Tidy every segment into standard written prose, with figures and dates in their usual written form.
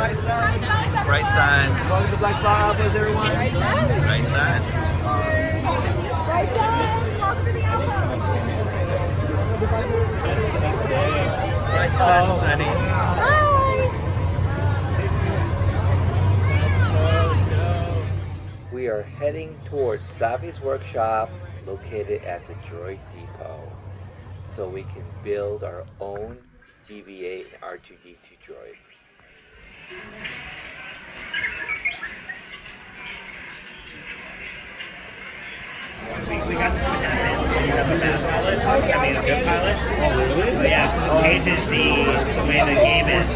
Bright sun. Bright sun. Welcome to Black Spire Outpost, everyone. Bright sun. Bright sun. Welcome to the outpost. Bright sun, sunny. Bye. We are heading towards Savis Workshop located at the Droid Depot so we can build our own BB8 and R2D2 droid. We got this one down there. We have a bad pilot. I mean, a good pilot. Oh, really? Yeah, it changes the way the game is.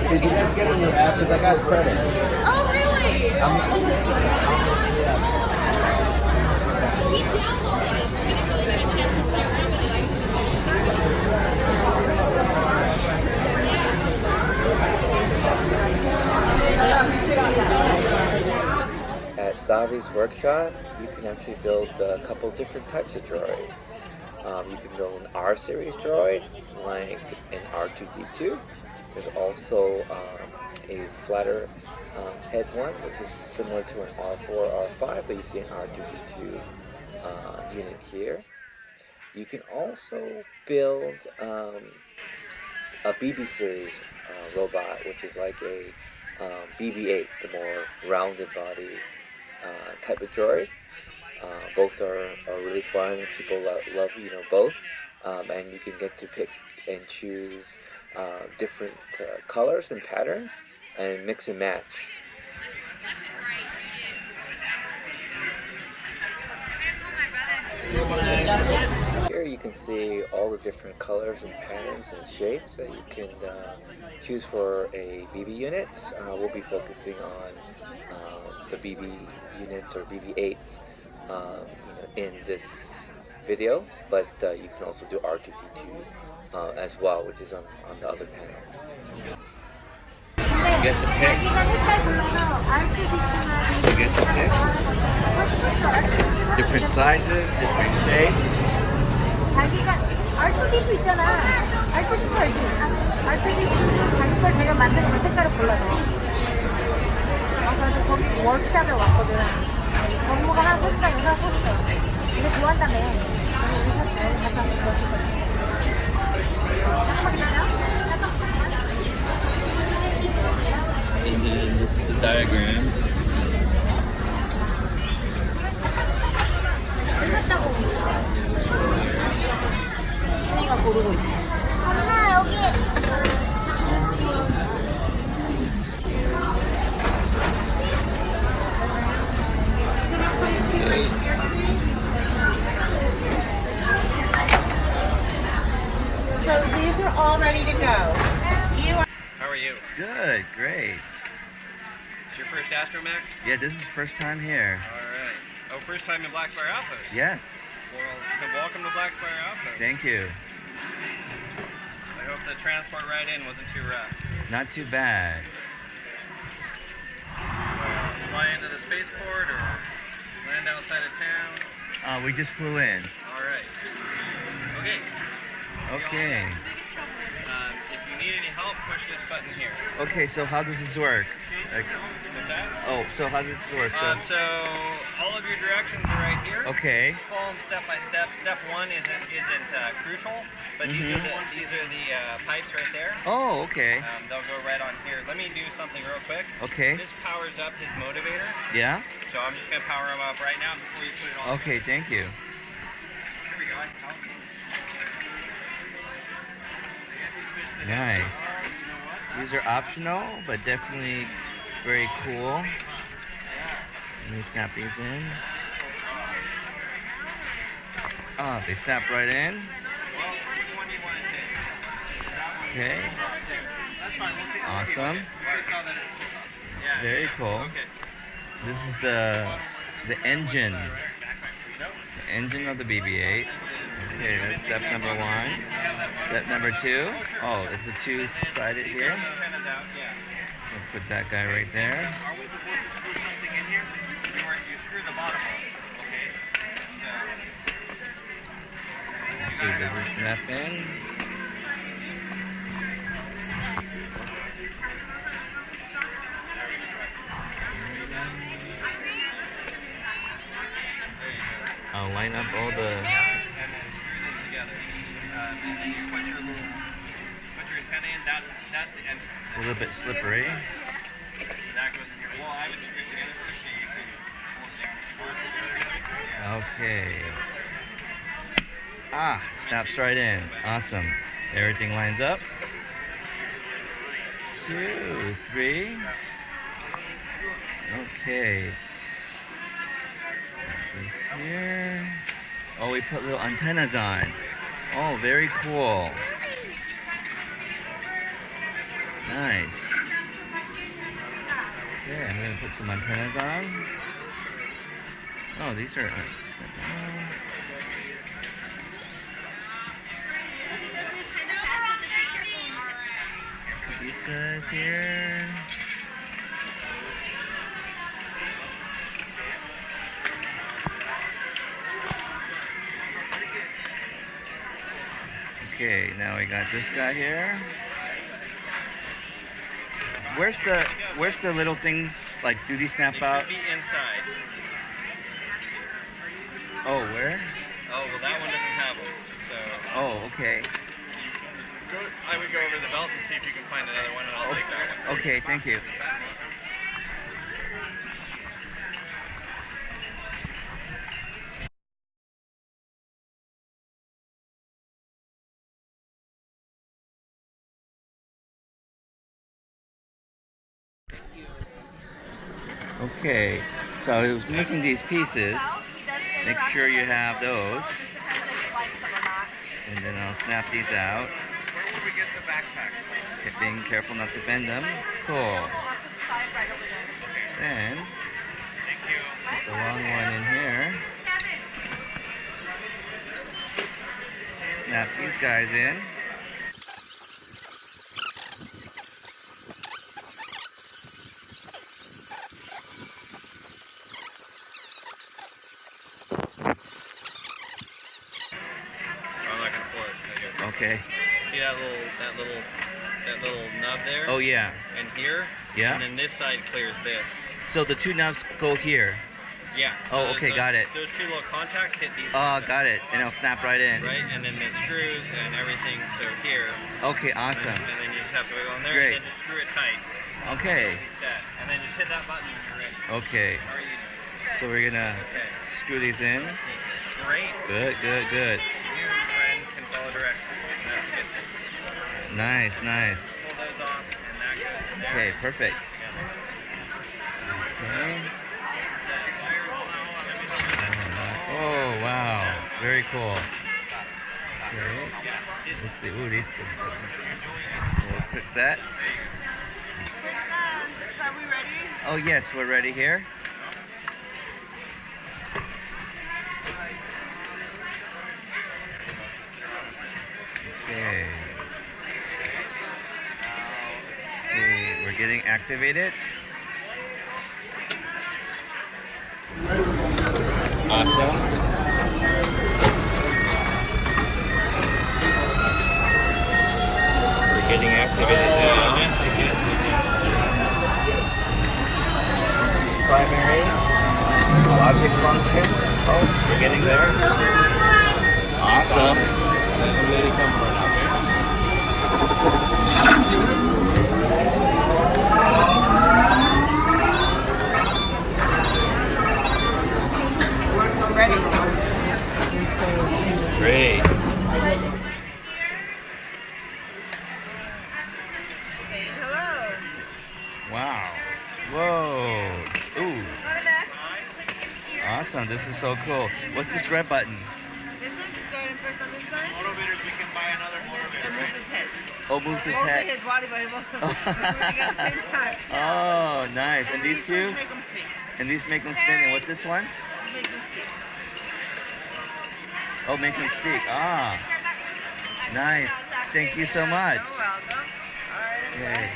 Did you guys get on your app? Because I got credit. Oh, really? We downloaded it. We didn't really get a chance to play around with At Savis Workshop, you can actually build a couple different types of droids. You can build an R series droid, like an R2D2. There's also a flatter head one, which is similar to an R4, R5, but you see an R2D2 unit here. You can also build a BB series robot, which is like a BB8, the more rounded body type of droid. Both are really fun. People love both, and you can get to pick and choose different colors and patterns and mix and match. Here you can see all the different colors and patterns and shapes that you can choose for a BB unit. We'll be focusing on the BB units or BB8s in this video, but you can also do R2D2 as well, which is on the other panel. You get to pick. You get to pick. Different sizes, different shapes. 자기가 R2D2 있잖아. R2D2 알지? R2D2 자기 걸 제가 만드는 걸 색깔을 골라서. 그래서 거기 워크샵에 왔거든. 전무가 하나 샀다, 이거 하나 샀어. 이거 좋아한다며. 이거 샀어. 같이 한번 들었을 거야. 잠깐만 기다려. And then this is the diagram. 샀다고. 언니가 고르고 있어. 엄마, 여기. So these are all ready to go. How are you? Good, great. It's your first Astromech? Yeah, this is first time here. Alright. Oh, first time in Black Spire Outpost? Yes. Well, then welcome to Black Spire Outpost. Thank you. I hope the transport ride in wasn't too rough. Not too bad. Fly into the spaceport or land outside of town? We just flew in. Alright. Okay. Okay. If you need any help, push this button here. Okay, so how does this work? Like, What's that? oh, so how does this work? So all of your directions are right here. Okay. Just follow them step by step. Step one isn't crucial, but these are the pipes right there. Oh, okay. They'll go right on here. Let me do something real quick. Okay. This powers up his motivator, Yeah? so I'm just gonna power him up right now before you put it on. Okay, thank you. Here we go. Nice. These are optional, but definitely very cool. Let me snap these in. Oh, they snap right in. Okay. Awesome. Very cool. This is the engine. The engine of the BB8. Okay, that's step number one. Step number two. Oh, it's a two-sided here. We'll put that guy right there. Let's see, does this snap in? A little bit slippery. Okay. Ah, snaps right in. Awesome. Everything lines up. 2, 3. Okay. This here. Oh, we put little antennas on. Oh, very cool. Nice. Okay, I'm gonna put some antennas on. Oh, these are. These guys here. Okay, now we got this guy here. Where's the little things, like, do these snap out? Be inside. Oh, where? Oh, well, that one doesn't have them. So. Oh, okay. I would go over the belt and see if you can find another one, and I'll take that one. Okay, thank you. Okay, so I was missing these pieces. Make sure you have those. And then I'll snap these out. Where would we get the backpack? Being careful not to bend them. Cool. Then, put the long one in here. Snap these guys in. Okay. See that little nub there? Oh yeah. And here? Yeah. And then this side clears this. So the two knobs go here. Yeah. Oh, okay, got it. Those two little contacts hit these. Got it. And it'll snap right in. Right, and then the screws and everything, so here. Okay, awesome. And then you just have to go in there Great. and then just screw it tight. Okay. Set. And then just hit that button and you're ready. Okay. How are you doing? So we're gonna screw these in. Great. Good, good, good. You, friend, can follow directions. That's a good thing. Nice, nice. Pull those off, and that goes in there. Okay, perfect. Okay. Oh, wow. Very cool. Okay. Let's see. Ooh, these things. We'll click that. Are we ready? Oh, yes, we're ready here. Okay. Okay, we're getting activated. Awesome. We're getting activated now. Primary logic function. Oh, we're getting there. Awesome. Great. Say hello. Wow. Whoa. Ooh. Awesome. This is so cool. What's this red button? This one, just go ahead and press on this side. Motivators, we can buy another motivator. And moves his head. Oh, moves his Also head. his body, but both moving at the same time. Oh, nice. And these two? Make them speak. And these make them spin. And what's this one? Make them speak. Oh, make them speak. Ah. Nice. Thank you so much. You're welcome. All right. Okay.